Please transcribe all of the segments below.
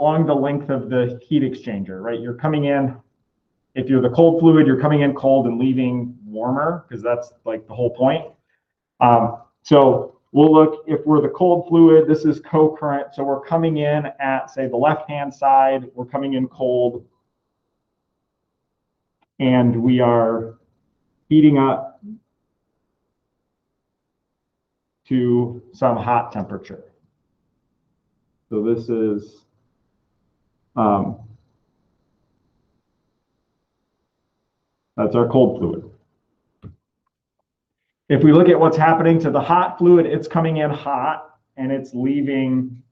along the length of the heat exchanger, right? You're coming in, if you're the cold fluid, you're coming in cold and leaving warmer, because that's like the whole point. So we'll look, if we're the cold fluid, this is co-current. So we're coming in at, say, the left-hand side, we're coming in cold, and we are heating up to some hot temperature. So this is that's our cold fluid. If we look at what's happening to the hot fluid, it's coming in hot and it's losing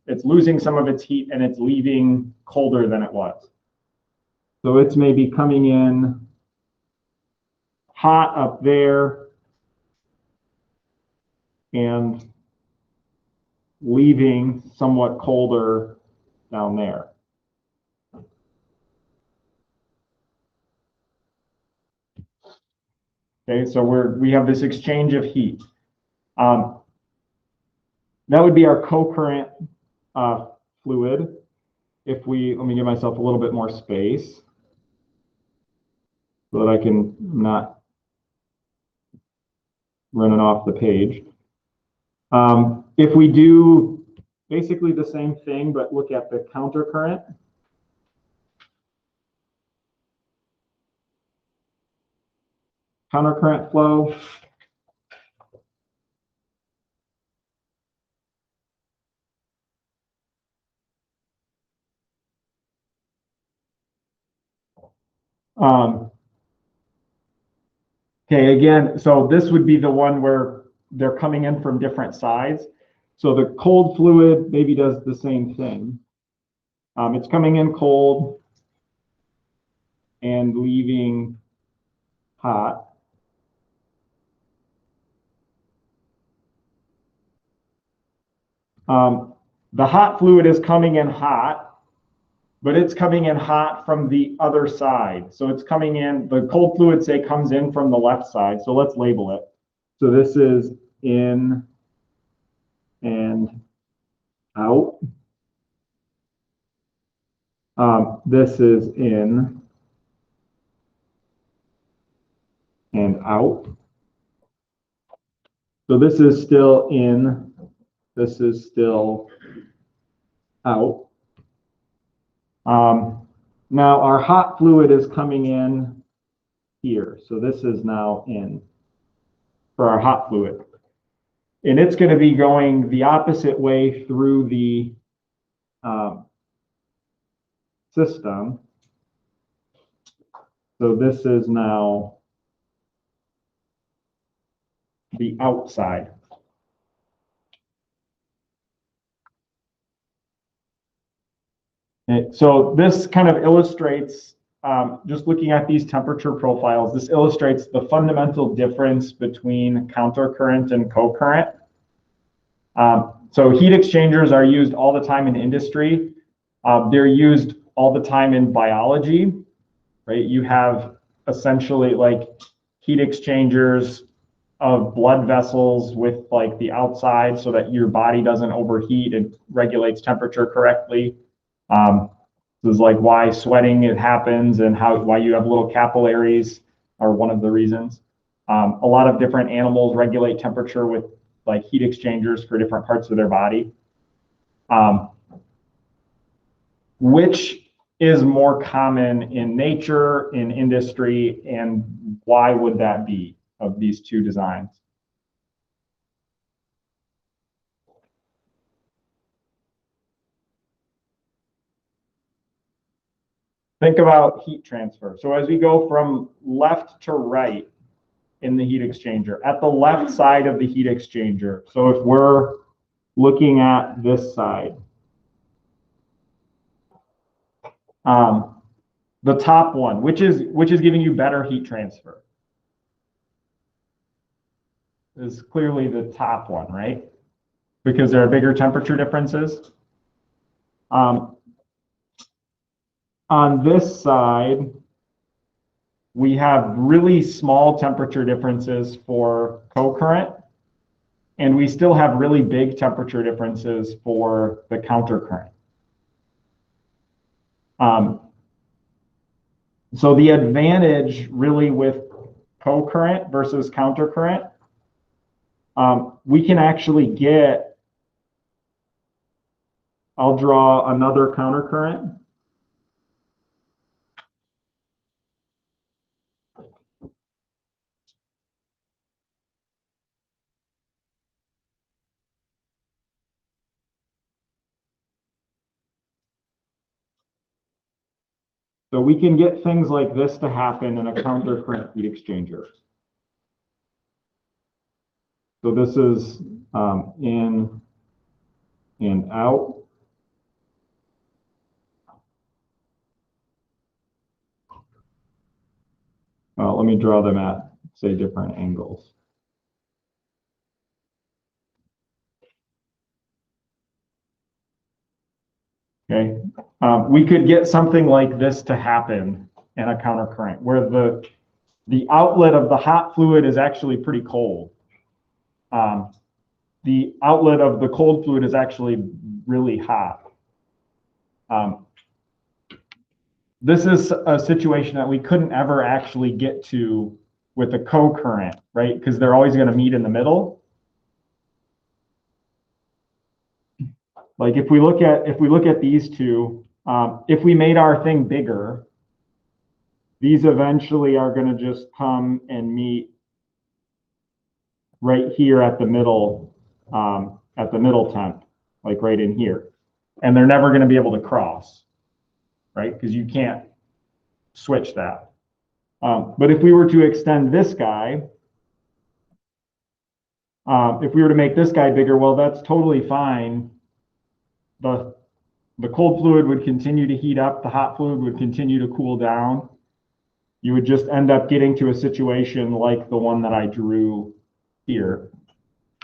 some of its heat and it's leaving colder than it was. So it's maybe coming in hot up there and leaving somewhat colder down there. Okay, so we have this exchange of heat. That would be our co-current fluid. If we, let me give myself a little bit more space so that I can not running off the page. If we do basically the same thing, but look at the counter current. Counter current flow. Okay, again, so this would be the one where they're coming in from different sides. So the cold fluid maybe does the same thing. It's coming in cold and leaving hot. The hot fluid is coming in hot, but it's coming in hot from the other side. So it's coming in, the cold fluid, say, comes in from the left side. So let's label it. So this is in and out. This is in and out. So this is still in, this is still out. Now our hot fluid is coming in here. So this is now in for our hot fluid. And it's going to be going the opposite way through the system. So this is now the outside. So this kind of illustrates, just looking at these temperature profiles, this illustrates the fundamental difference between countercurrent and co-current. So heat exchangers are used all the time in industry. They're used all the time in biology, right? You have essentially like heat exchangers of blood vessels with like the outside so that your body doesn't overheat and regulates temperature correctly. This is like why sweating it happens and why you have little capillaries are one of the reasons. A lot of different animals regulate temperature with like heat exchangers for different parts of their body. Which is more common in nature, in industry, and why would that be of these two designs? Think about heat transfer. So as we go from left to right in the heat exchanger, at the left side of the heat exchanger, so if we're looking at this side, the top one, which is giving you better heat transfer, is clearly the top one, right? Because there are bigger temperature differences. On this side, we have really small temperature differences for co-current, and we still have really big temperature differences for the countercurrent. So the advantage really with co-current versus counter-current, we can actually get, I'll draw another counter-current. So we can get things like this to happen in a counter-current heat exchanger. So this is in and out. Let me draw them at, say, different angles. Okay, we could get something like this to happen in a countercurrent, where the outlet of the hot fluid is actually pretty cold. The outlet of the cold fluid is actually really hot. This is a situation that we couldn't ever actually get to with a co-current, right? Because they're always going to meet in the middle. Like if we look at these two, if we made our thing bigger, these eventually are going to just come and meet right here at the middle temp, like right in here. And they're never going to be able to cross, right? Because you can't switch that. But if we were to extend this guy, if we were to make this guy bigger, well, that's totally fine. The cold fluid would continue to heat up, the hot fluid would continue to cool down. You would just end up getting to a situation like the one that I drew here.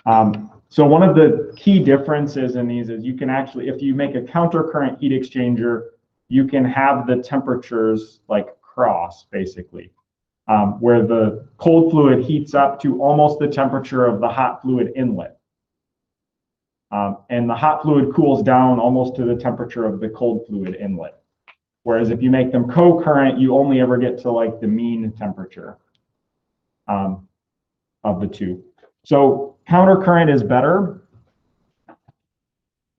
So one of the key differences in these is you can actually, if you make a countercurrent heat exchanger, you can have the temperatures like cross basically, where the cold fluid heats up to almost the temperature of the hot fluid inlet. And the hot fluid cools down almost to the temperature of the cold fluid inlet. Whereas if you make them co-current, you only ever get to like the mean temperature of the two. So countercurrent is better.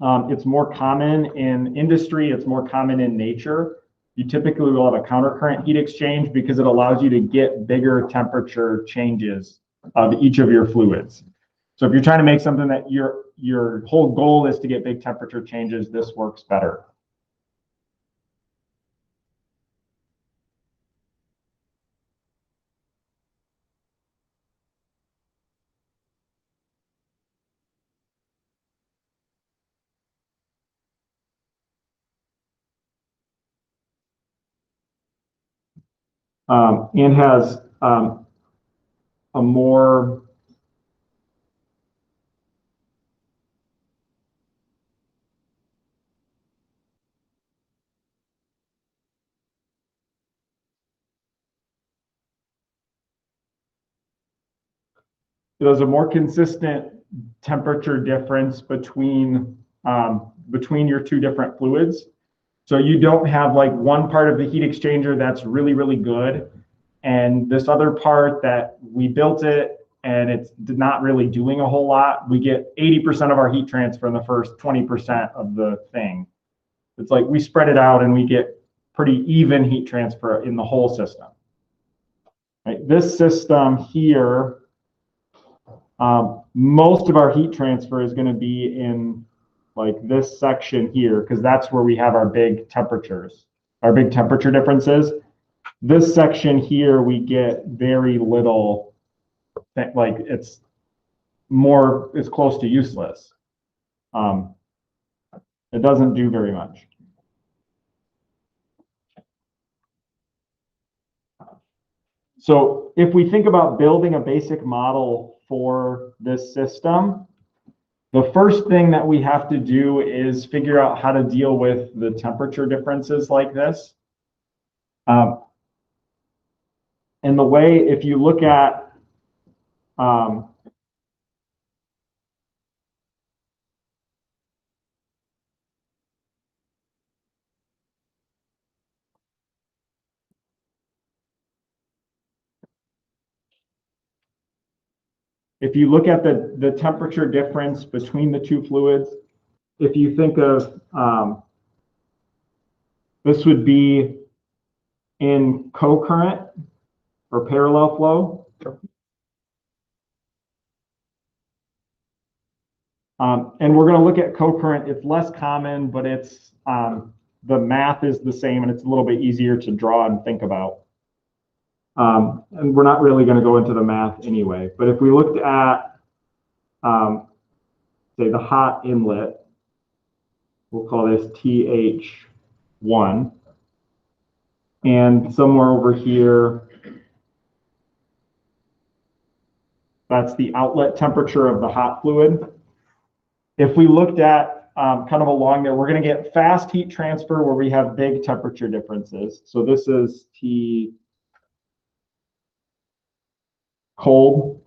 It's more common in industry. It's more common in nature. You typically will have a countercurrent heat exchange because it allows you to get bigger temperature changes of each of your fluids. So if you're trying to make something that your whole goal is to get big temperature changes, this works better. And has a more there's a more consistent temperature difference between your two different fluids. So you don't have like one part of the heat exchanger that's really, really good, and this other part that we built it and it's not really doing a whole lot. We get 80% of our heat transfer in the first 20% of the thing. It's like we spread it out and we get pretty even heat transfer in the whole system. Right? This system here, most of our heat transfer is going to be in like this section here, because that's where we have our big temperatures, our big temperature differences. This section here, we get very little, like it's close to useless. It doesn't do very much. So if we think about building a basic model for this system, the first thing that we have to do is figure out how to deal with the temperature differences like this. And the way, if you look at if you look at the temperature difference between the two fluids, if you think of this would be in co-current or parallel flow. And we're going to look at co-current. It's less common, but it's the math is the same, and it's a little bit easier to draw and think about. And we're not really going to go into the math anyway. But if we looked at, say, the hot inlet, we'll call this TH1. And somewhere over here, that's the outlet temperature of the hot fluid. If we looked at kind of along there, we're going to get fast heat transfer where we have big temperature differences. So this is T cold.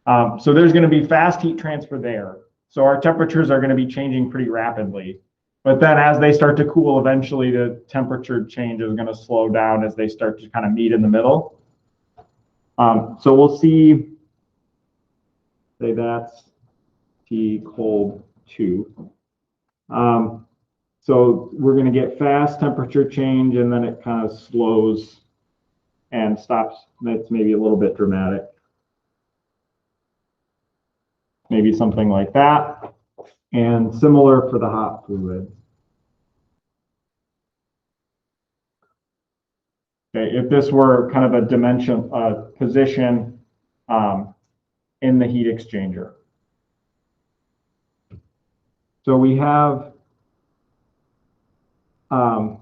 So there's going to be fast heat transfer there. So our temperatures are going to be changing pretty rapidly. But then as they start to cool, eventually the temperature change is going to slow down as they start to kind of meet in the middle. So we'll see, say that's T cold 2. So we're going to get fast temperature change, and then it kind of slows and stops. That's maybe a little bit dramatic. Maybe something like that. And similar for the hot fluid. Okay, if this were kind of a dimension, position in the heat exchanger. So we have a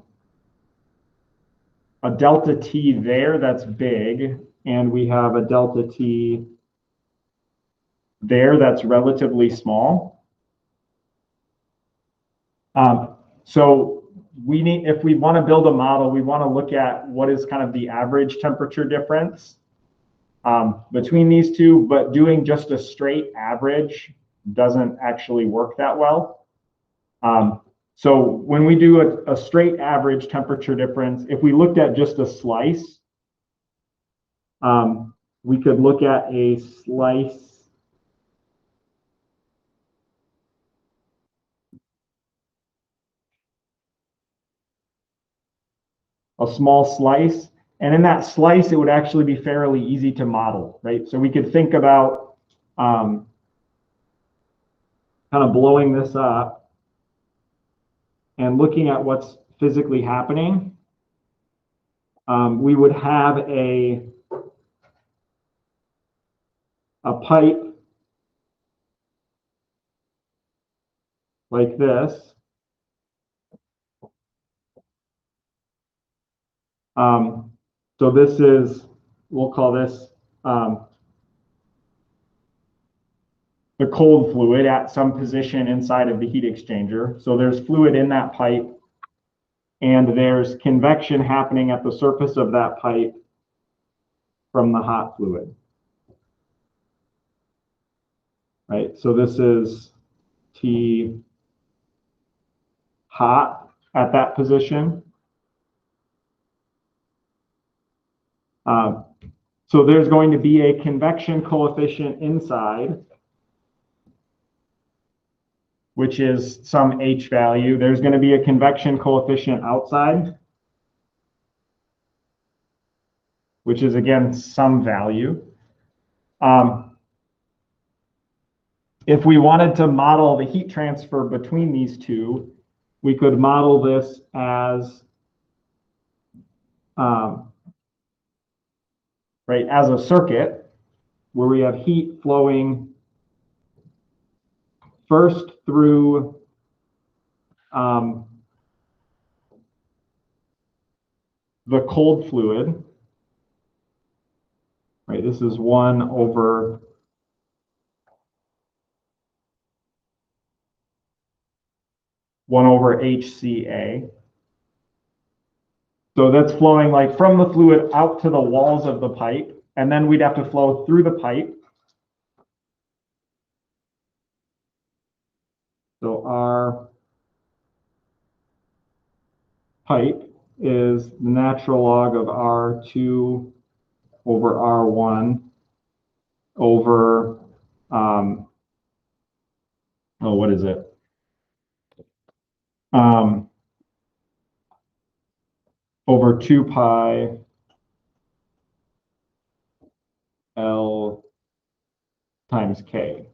delta T there that's big, and we have a delta T there that's relatively small. So we need, if we want to build a model, we want to look at what is kind of the average temperature difference between these two, but doing just a straight average doesn't actually work that well. So when we do a straight average temperature difference, if we looked at just a slice, we could look at a slice a small slice, and in that slice, it would actually be fairly easy to model, right? So we could think about kind of blowing this up and looking at what's physically happening. We would have a pipe like this. So this is, we'll call this the cold fluid at some position inside of the heat exchanger. So there's fluid in that pipe, and there's convection happening at the surface of that pipe from the hot fluid. Right, so this is T hot at that position. So there's going to be a convection coefficient inside, which is some H value. There's going to be a convection coefficient outside, which is, again, some value. If we wanted to model the heat transfer between these two, we could model this as right, as a circuit where we have heat flowing first through the cold fluid. Right, this is 1 over HCA. So that's flowing like from the fluid out to the walls of the pipe, and then we'd have to flow through the pipe. So our pipe is the natural log of R2 over R1 over oh, what is it? Over 2 pi L times K.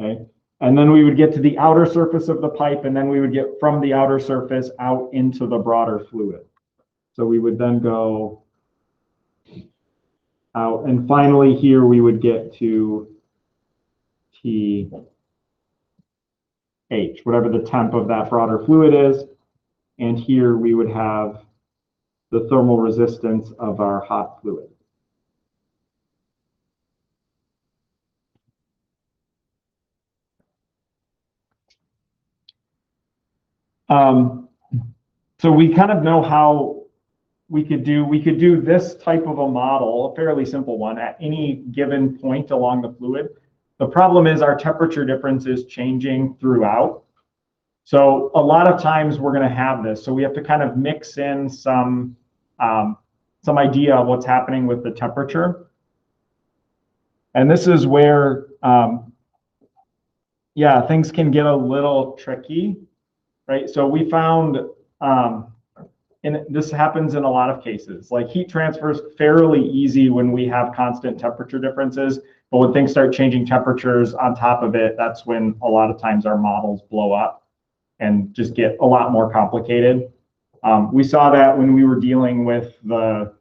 Okay. And then we would get to the outer surface of the pipe, and then we would get from the outer surface out into the broader fluid. So we would then go out, and finally here we would get to TH, whatever the temp of that broader fluid is. And here we would have the thermal resistance of our hot fluid. So we kind of know how we could do this type of a model, a fairly simple one, at any given point along the fluid. The problem is our temperature difference is changing throughout. So a lot of times we're going to have this. So we have to kind of mix in some idea of what's happening with the temperature. And this is where, yeah, things can get a little tricky, right? So we found, and this happens in a lot of cases, like heat transfer is fairly easy when we have constant temperature differences, but when things start changing temperatures on top of it, that's when a lot of times our models blow up and just get a lot more complicated. We saw that when we were dealing with the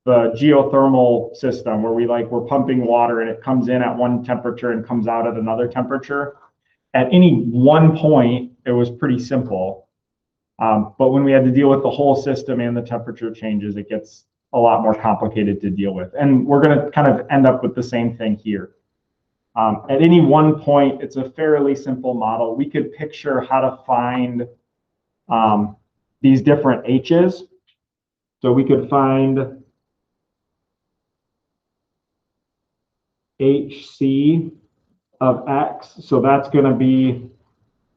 geothermal system, where we're pumping water and it comes in at one temperature and comes out at another temperature. At any one point, it was pretty simple. But when we had to deal with the whole system and the temperature changes, it gets a lot more complicated to deal with. And we're going to kind of end up with the same thing here. At any one point, it's a fairly simple model. We could picture how to find these different H's. So we could find HC of X. So that's going to be,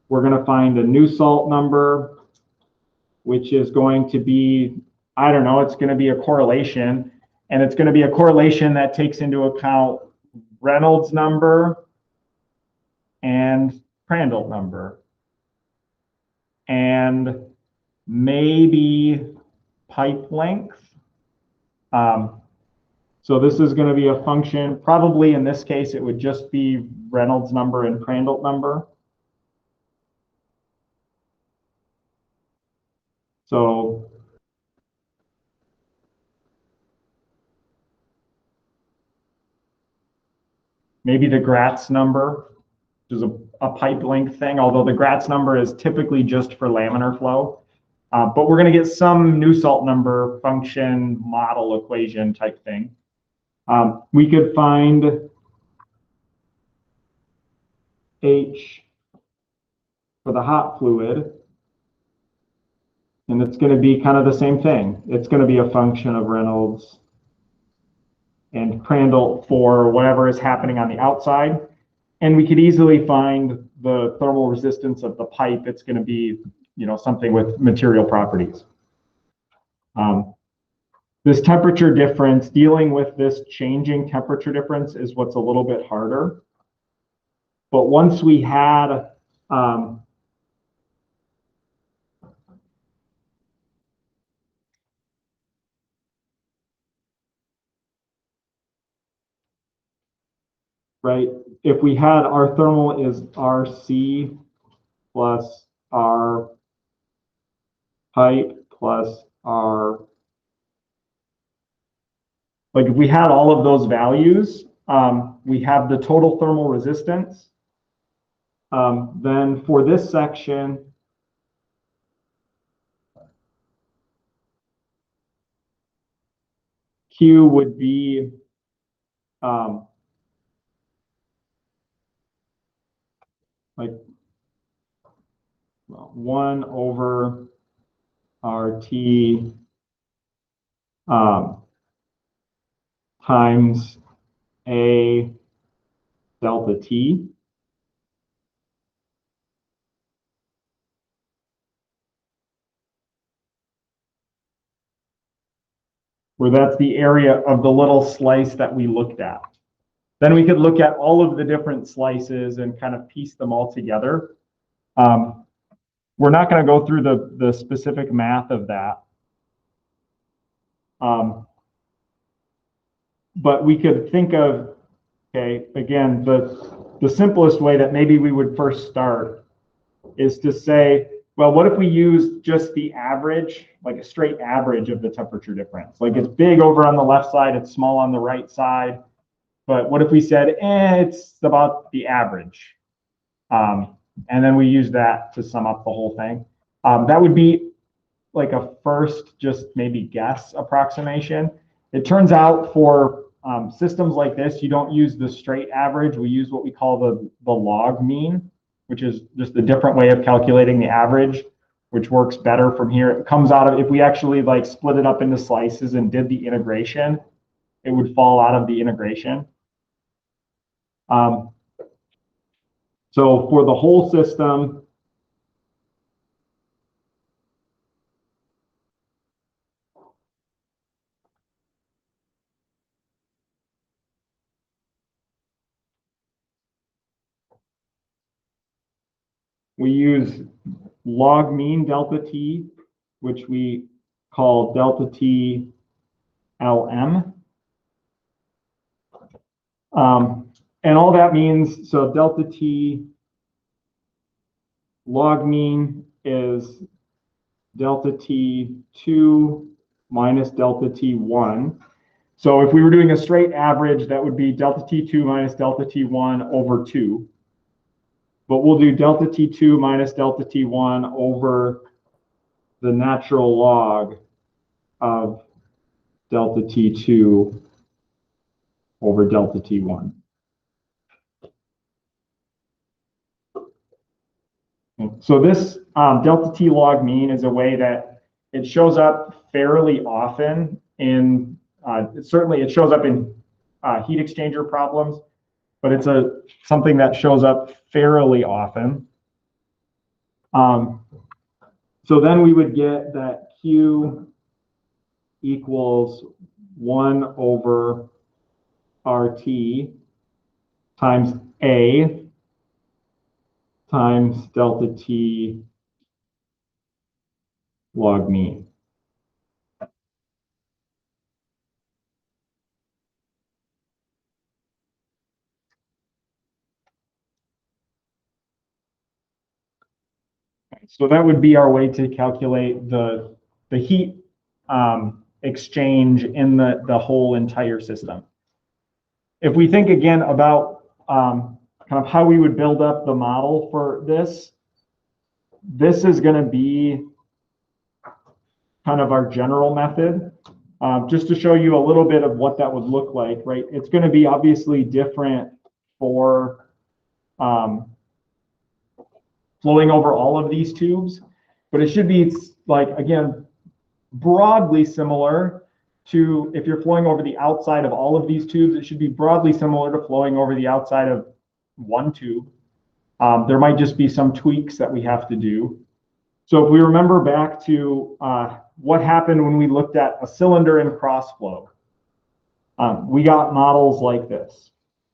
we're going to find a Nusselt number, which is going to be, I don't know, it's going to be a correlation. And it's going to be a correlation that takes into account Reynolds number and Prandtl number. And maybe pipe length. So this is going to be a function, probably in this case, it would just be Reynolds number and Prandtl number. So maybe the Gratz number, which is a pipe length thing, although the Gratz number is typically just for laminar flow. But we're going to get some Nusselt number function model equation type thing. We could find H for the hot fluid, and it's going to be kind of the same thing. It's going to be a function of Reynolds and Prandtl for whatever is happening on the outside. And we could easily find the thermal resistance of the pipe. It's going to be, something with material properties. This temperature difference, dealing with this changing temperature difference is what's a little bit harder. But once we had right, if we had our thermal is RC plus our pipe plus our, like if we had all of those values, we have the total thermal resistance. Then for this section, Q would be like 1 over RT times A delta T. where that's the area of the little slice that we looked at. Then we could look at all of the different slices and kind of piece them all together. We're not going to go through the specific math of that. But we could think of, okay, again, the simplest way that maybe we would first start is to say, well, what if we use just the average, like a straight average of the temperature difference? Like it's big over on the left side, it's small on the right side. But what if we said, it's about the average? And then we use that to sum up the whole thing. That would be like a first, just maybe guess approximation. It turns out for systems like this, you don't use the straight average. We use what we call the log mean, which is just a different way of calculating the average, which works better from here. It comes out of, if we actually like split it up into slices and did the integration, it would fall out of the integration. So for the whole system, we use log mean delta T, which we call delta T LM. And all that means, so delta T log mean is delta T2 minus delta T1. So if we were doing a straight average, that would be delta T2 minus delta T1 over 2. But we'll do delta T2 minus delta T1 over the natural log of delta T2 over delta T1. So this delta T log mean is a way that it shows up fairly often in, certainly it shows up in heat exchanger problems, but it's something that shows up fairly often. So then we would get that Q equals 1 over RT times A times delta T log mean. So that would be our way to calculate the heat exchange in the whole entire system. If we think again about kind of how we would build up the model for this, this is going to be kind of our general method. Just to show you a little bit of what that would look like, right? It's going to be obviously different for flowing over all of these tubes, but it should be like, again, broadly similar to if you're flowing over the outside of all of these tubes, it should be broadly similar to flowing over the outside of one tube. There might just be some tweaks that we have to do. So if we remember back to what happened when we looked at a cylinder in crossflow, we got models like this,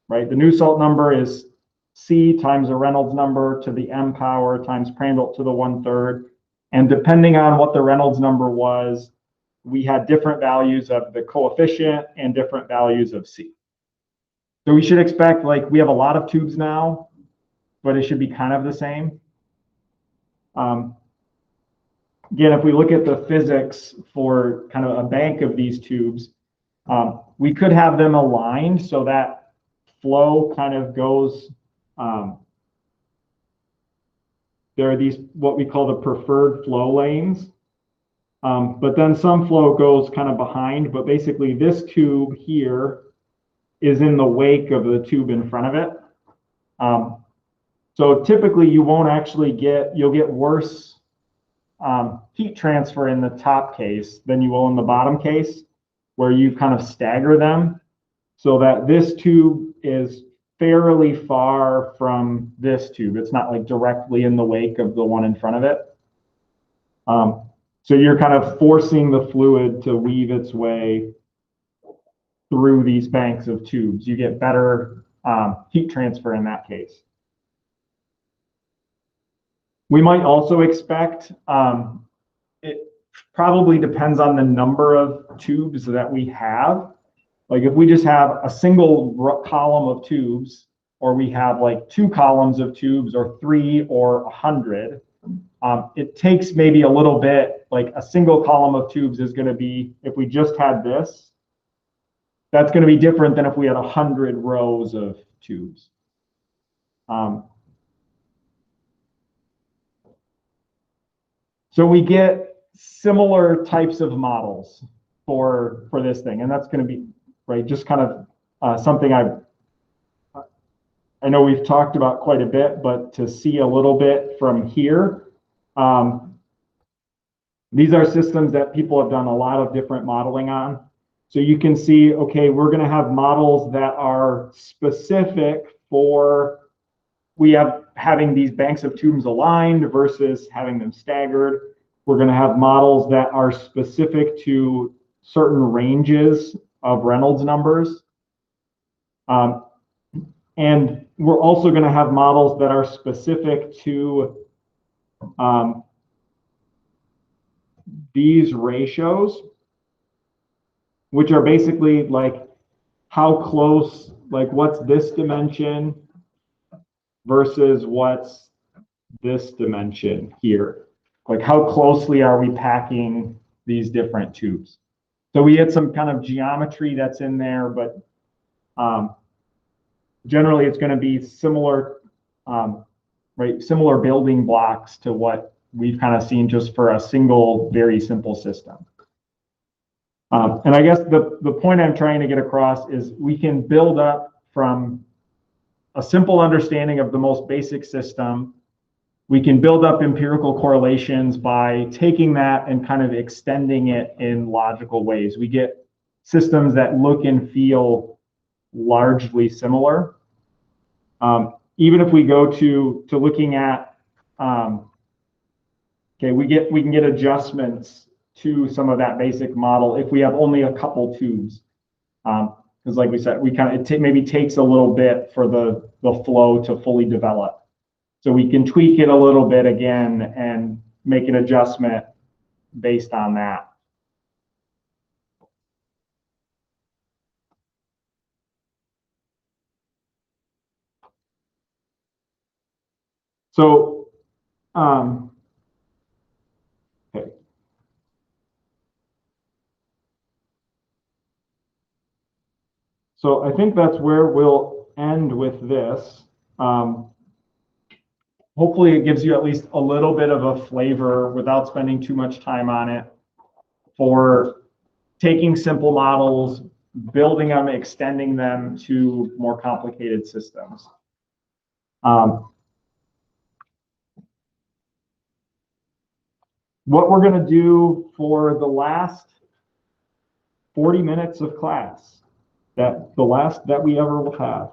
right? The Nusselt number is C times the Reynolds number to the M power times Prandtl to the 1/3. And depending on what the Reynolds number was, we had different values of the coefficient and different values of C. So we should expect, like, we have a lot of tubes now, but it should be kind of the same. Again, if we look at the physics for kind of a bank of these tubes, we could have them aligned so that flow kind of goes, there are these, what we call the preferred flow lanes. But then some flow goes kind of behind, but basically this tube here is in the wake of the tube in front of it. So typically you won't actually you'll get worse heat transfer in the top case than you will in the bottom case, where you kind of stagger them so that this tube is fairly far from this tube. It's not like directly in the wake of the one in front of it. So you're kind of forcing the fluid to weave its way through these banks of tubes. You get better heat transfer in that case. We might also expect, it probably depends on the number of tubes that we have. Like if we just have a single column of tubes, or we have like 2 columns of tubes, or 3 or 100, it takes maybe a little bit, like a single column of tubes is going to be, if we just had this, that's going to be different than if we had 100 rows of tubes. So we get similar types of models for this thing, and that's going to be, right, just kind of something I know we've talked about quite a bit, but to see a little bit from here, these are systems that people have done a lot of different modeling on. So you can see, okay, we're going to have models that are specific for having these banks of tubes aligned versus having them staggered. We're going to have models that are specific to certain ranges of Reynolds numbers. And we're also going to have models that are specific to these ratios, which are basically like how close, like what's this dimension versus what's this dimension here. Like how closely are we packing these different tubes? So we had some kind of geometry that's in there, but generally it's going to be similar, right? Similar building blocks to what we've kind of seen just for a single, very simple system. And I guess the point I'm trying to get across is we can build up from a simple understanding of the most basic system. We can build up empirical correlations by taking that and kind of extending it in logical ways. We get systems that look and feel largely similar. Even if we go to looking at, okay, we can get adjustments to some of that basic model if we have only a couple tubes. Because like we said, it maybe takes a little bit for the flow to fully develop. So we can tweak it a little bit again and make an adjustment based on that. So, okay. So I think that's where we'll end with this. Hopefully it gives you at least a little bit of a flavor without spending too much time on it for taking simple models, building them, extending them to more complicated systems. What we're going to do for the last 40 minutes of class, the last that we ever will have,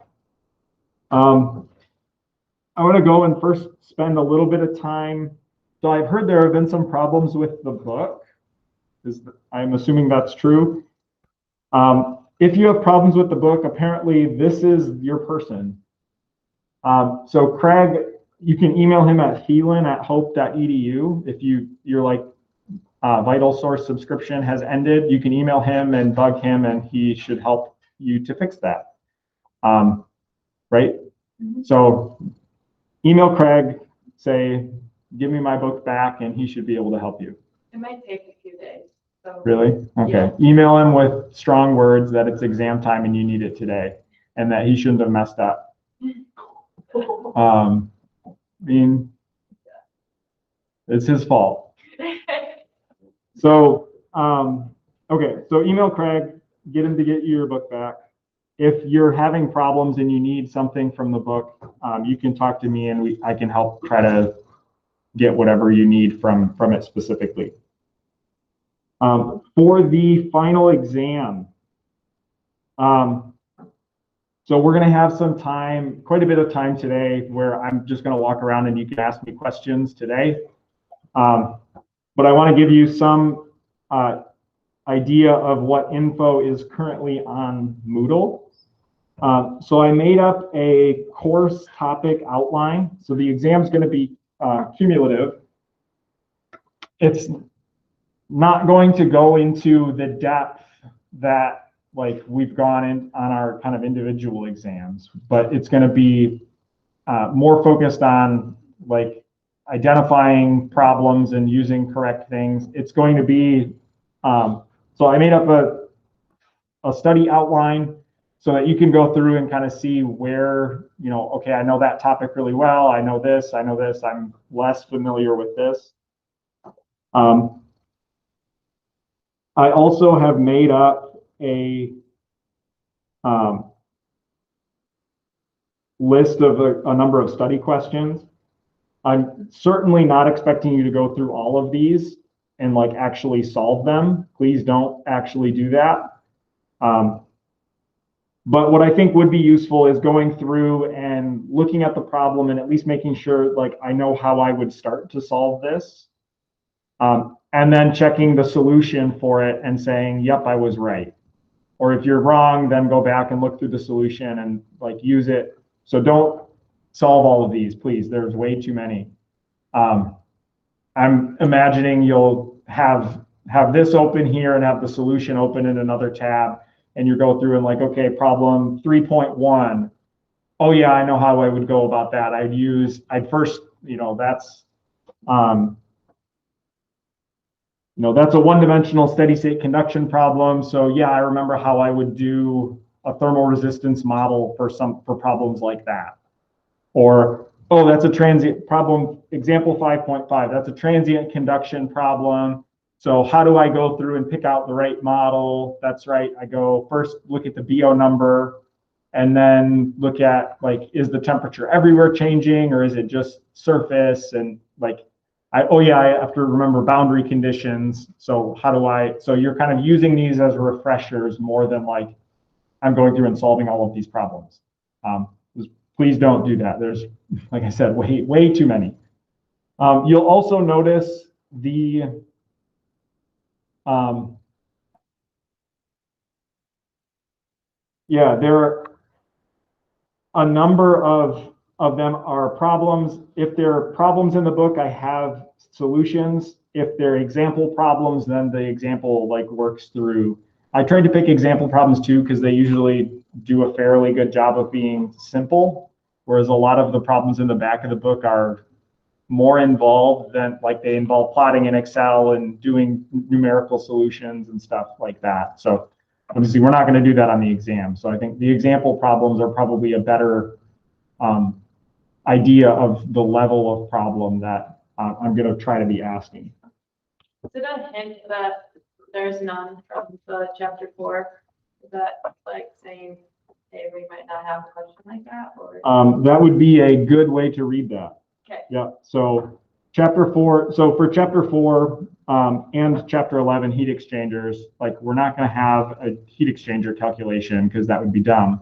I want to go and first spend a little bit of time. So I've heard there have been some problems with the book. I'm assuming that's true. If you have problems with the book, apparently this is your person. So Craig, you can email him at phelan@hope.edu. If you're like Vital Source subscription has ended, you can email him and bug him, and he should help you to fix that. Right? Mm-hmm. So email Craig, say, give me my book back, and he should be able to help you. It might take a few days. So. Really? Okay. Yeah. Email him with strong words that it's exam time and you need it today, and that he shouldn't have messed up. I mean, it's his fault. So, okay. So email Craig, get him to get you your book back. If you're having problems and you need something from the book, you can talk to me, and I can help try to get whatever you need from it specifically. For the final exam, so we're going to have some time, quite a bit of time today, where I'm just going to walk around and you can ask me questions today. But I want to give you some idea of what info is currently on Moodle. So I made up a course topic outline. So the exam is going to be cumulative. It's not going to go into the depth that like we've gone in on our kind of individual exams, but it's going to be more focused on like identifying problems and using correct things. It's going to be, so I made up a study outline so that you can go through and kind of see where, you know, okay, I know that topic really well. I know this, I'm less familiar with this. I also have made up a list of a number of study questions. I'm certainly not expecting you to go through all of these and like actually solve them. Please don't actually do that. But what I think would be useful is going through and looking at the problem and at least making sure like I know how I would start to solve this. And then checking the solution for it and saying, yep, I was right. Or if you're wrong, then go back and look through the solution and like use it. So don't solve all of these, please. There's way too many. I'm imagining you'll have this open here and have the solution open in another tab. And you go through and like, okay, problem 3.1. Oh yeah, I know how I would go about that. I'd first, you know, that's a one-dimensional steady state conduction problem. So yeah, I remember how I would do a thermal resistance model for problems like that. Or, oh, that's a transient problem, example 5.5, that's a transient conduction problem. So how do I go through and pick out the right model? That's right, I go first look at the BO number and then look at like, is the temperature everywhere changing or is it just surface? And like, I have to remember boundary conditions. So so you're kind of using these as refreshers more than like, I'm going through and solving all of these problems. Please don't do that. There's, like I said, way too many. You'll also notice there are a number of them are problems. If there are problems in the book, I have solutions. If they're example problems, then the example like works through. I tried to pick example problems too, because they usually do a fairly good job of being simple, whereas a lot of the problems in the back of the book are more involved than like they involve plotting in Excel and doing numerical solutions and stuff like that. So obviously we're not going to do that on the exam. So I think the example problems are probably a better idea of the level of problem that I'm going to try to be asking. Is it a hint that there's none from the chapter 4? Is that like saying, hey, we might not have a question like that? Or that would be a good way to read that. okay. Yeah. So chapter 4. So for chapter 4 and chapter 11, heat exchangers, like we're not going to have a heat exchanger calculation because that would be dumb.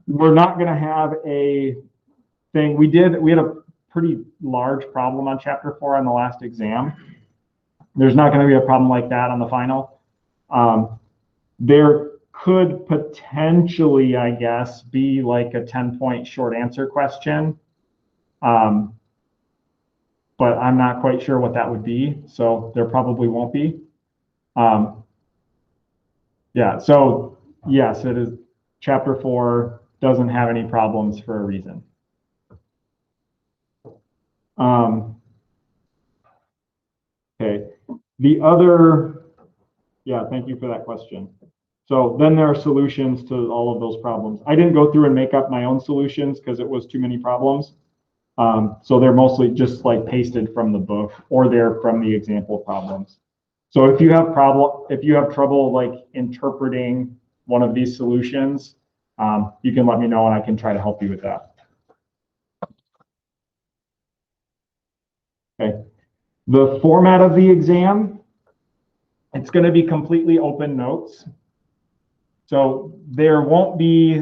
We're not going to have a thing. We had a pretty large problem on chapter 4 on the last exam. There's not going to be a problem like that on the final. There could potentially, I guess, be like a 10-point short answer question. But I'm not quite sure what that would be. So there probably won't be. Yeah, so yes, it is. Chapter 4 doesn't have any problems for a reason. Okay, the other, yeah, thank you for that question. So then there are solutions to all of those problems. I didn't go through and make up my own solutions because it was too many problems. So they're mostly just like pasted from the book or they're from the example problems. So if you have trouble like interpreting one of these solutions, you can let me know and I can try to help you with that. Okay. The format of the exam, it's going to be completely open notes. So there won't be,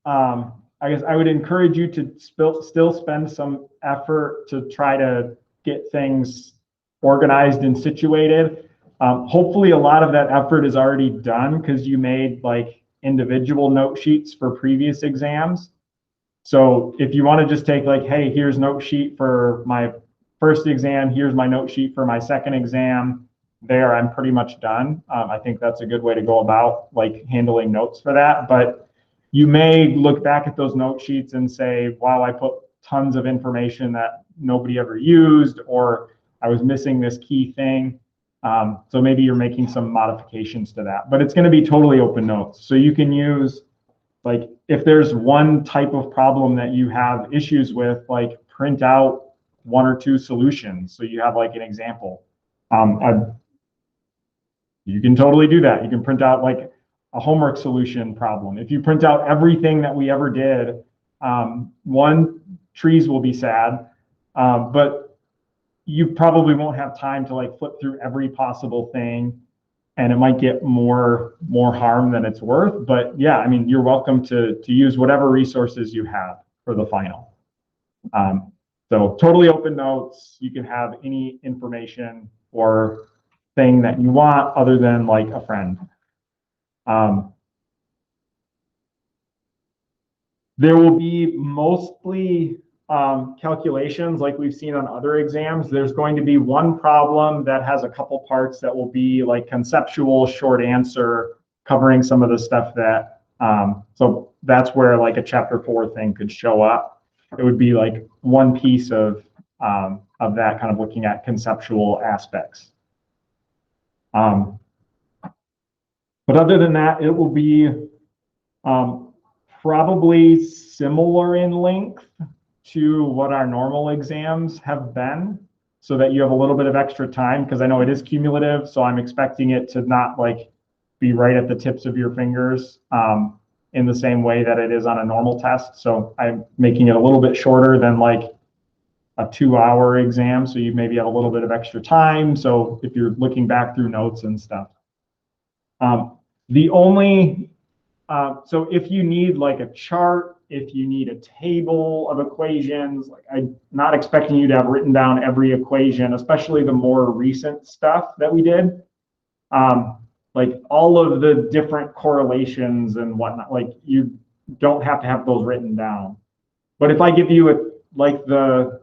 I guess I would encourage you to still spend some effort to try to get things organized and situated. Hopefully a lot of that effort is already done because you made like individual note sheets for previous exams. So if you want to just take like, hey, here's note sheet for my first exam, here's my note sheet for my second exam, there I'm pretty much done. I think that's a good way to go about like handling notes for that. But you may look back at those note sheets and say, wow, I put tons of information that nobody ever used, or I was missing this key thing. So maybe you're making some modifications to that, but it's going to be totally open notes. So you can use, like, if there's one type of problem that you have issues with, like print out 1 or 2 solutions. So you have like an example. You can totally do that. You can print out like a homework solution problem. If you print out everything that we ever did, one, trees will be sad, but you probably won't have time to like flip through every possible thing, and it might get more harm than it's worth. But yeah, I mean, you're welcome to use whatever resources you have for the final. So totally open notes. You can have any information or thing that you want other than like a friend. There will be mostly calculations like we've seen on other exams. There's going to be one problem that has a couple parts that will be like conceptual short answer covering some of the stuff that, so that's where like a chapter 4 thing could show up. It would be like one piece of that, kind of looking at conceptual aspects. But other than that, it will be probably similar in length to what our normal exams have been, so that you have a little bit of extra time, because I know it is cumulative, so I'm expecting it to not like be right at the tips of your fingers in the same way that it is on a normal test. So I'm making it a little bit shorter than like a 2-hour exam, so you maybe have a little bit of extra time. So if you're looking back through notes and stuff. The only, so if you need like a chart, if you need a table of equations, like I'm not expecting you to have written down every equation, especially the more recent stuff that we did. Like all of the different correlations and whatnot, like you don't have to have those written down. But if I give you like the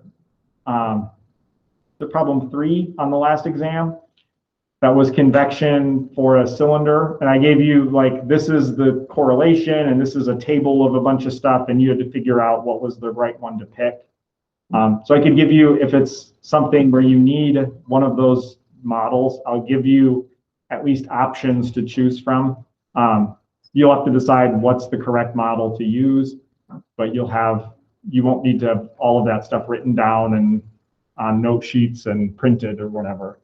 problem 3 on the last exam, that was convection for a cylinder, and I gave you like, this is the correlation and this is a table of a bunch of stuff, and you had to figure out what was the right one to pick. So I could give you, if it's something where you need one of those models, I'll give you at least options to choose from. You'll have to decide what's the correct model to use, but you won't need to have all of that stuff written down and on note sheets and printed or whatever.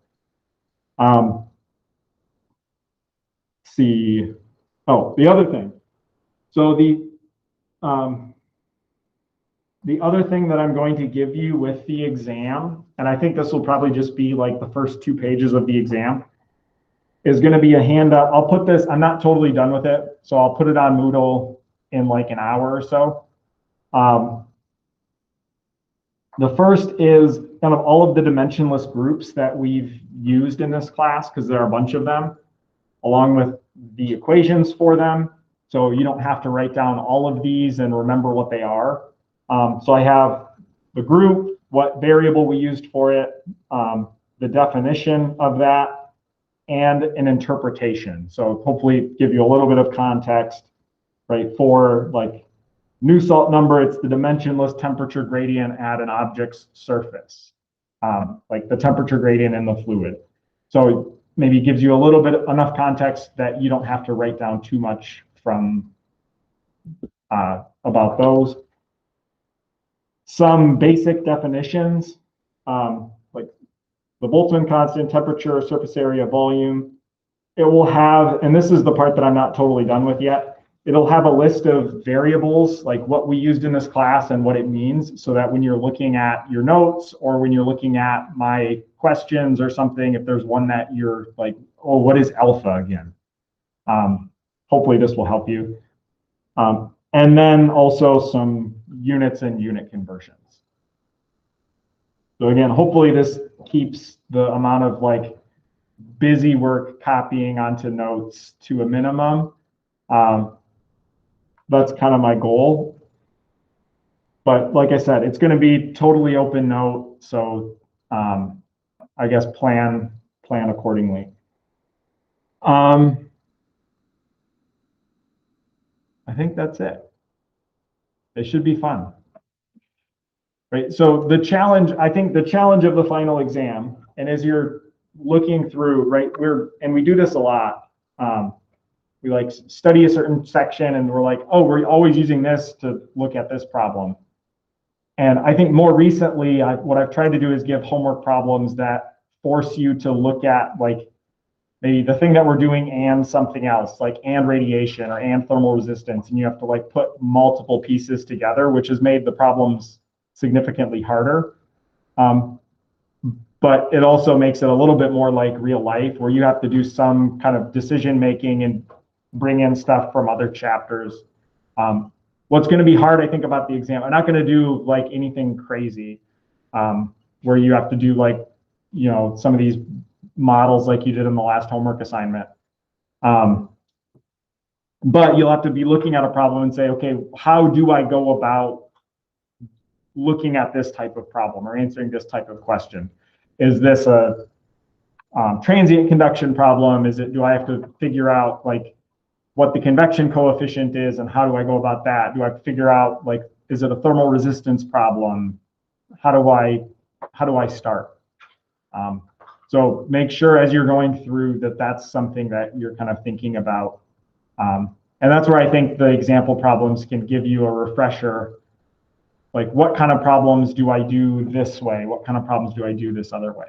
See, oh, the other thing. So the other thing that I'm going to give you with the exam, and I think this will probably just be like the first 2 pages of the exam, is going to be a handout. I'll put this, I'm not totally done with it, so I'll put it on Moodle in like an hour or so. The first is kind of all of the dimensionless groups that we've used in this class, because there are a bunch of them, along with the equations for them. So you don't have to write down all of these and remember what they are. So I have the group, what variable we used for it, the definition of that, and an interpretation. So hopefully give you a little bit of context, right? For like Nusselt number, it's the dimensionless temperature gradient at an object's surface, like the temperature gradient in the fluid. So maybe it gives you a little bit enough context that you don't have to write down too much from about those. Some basic definitions, like the Boltzmann constant, temperature, surface area, volume. It will have, and this is the part that I'm not totally done with yet, it'll have a list of variables, like what we used in this class and what it means, so that when you're looking at your notes or when you're looking at my questions or something, if there's one that you're like, oh, what is alpha again? Hopefully this will help you. And then also some units and unit conversions. So again, hopefully this keeps the amount of like busy work copying onto notes to a minimum. That's kind of my goal. But like I said, it's going to be totally open note. So I guess plan accordingly. I think that's it. It should be fun. Right. So the challenge, I think the challenge of the final exam, and as you're looking through, right, we do this a lot. We like study a certain section and we're like, oh, we're always using this to look at this problem. And I think more recently, what I've tried to do is give homework problems that force you to look at like maybe the thing that we're doing and something else, like and radiation or and thermal resistance. And you have to like put multiple pieces together, which has made the problems significantly harder. But it also makes it a little bit more like real life where you have to do some kind of decision making and bring in stuff from other chapters. What's going to be hard, I think, about the exam, I'm not going to do like anything crazy where you have to do like, you know, some of these models like you did in the last homework assignment. But you'll have to be looking at a problem and say, okay, how do I go about looking at this type of problem or answering this type of question? Is this a transient conduction problem? Do I have to figure out like what the convection coefficient is and how do I go about that? Do I figure out like, is it a thermal resistance problem? How do I start? So make sure as you're going through that that's something that you're kind of thinking about. And that's where I think the example problems can give you a refresher. Like what kind of problems do I do this way? What kind of problems do I do this other way?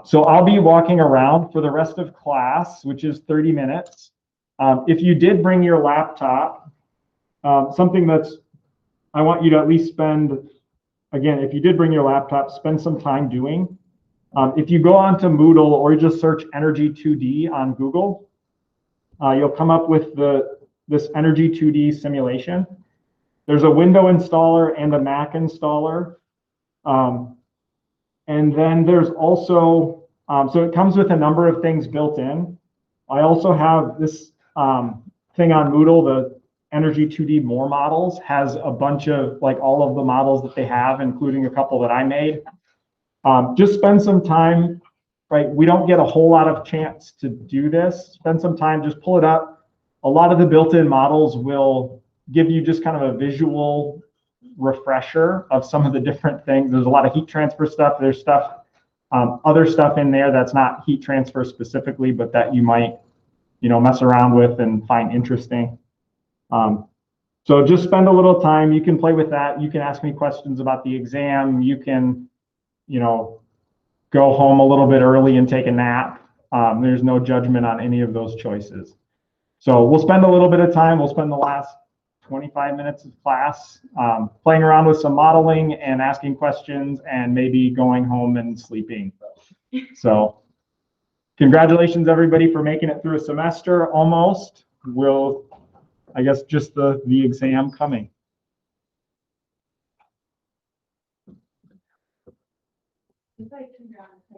So I'll be walking around for the rest of class, which is 30 minutes. If you did bring your laptop, something I want you to at least spend, again, if you did bring your laptop, spend some time doing. If you go onto Moodle or just search Energy 2D on Google, you'll come up with this Energy 2D simulation. There's a window installer and a Mac installer. And then there's also, so it comes with a number of things built in. I also have this thing on Moodle, the Energy 2D More Models, has a bunch of like all of the models that they have, including a couple that I made. Just spend some time, right? We don't get a whole lot of chance to do this. Spend some time, just pull it up. A lot of the built-in models will give you just kind of a visual refresher of some of the different things. There's a lot of heat transfer stuff. There's stuff, other stuff in there that's not heat transfer specifically, but that you might, you know, mess around with and find interesting. So just spend a little time. You can play with that. You can ask me questions about the exam. You can, you know, go home a little bit early and take a nap. There's no judgment on any of those choices. So we'll spend a little bit of time. We'll spend the last 25 minutes of class playing around with some modeling and asking questions and maybe going home and sleeping. So congratulations, everybody, for making it through a semester almost. I guess just the exam coming. It's like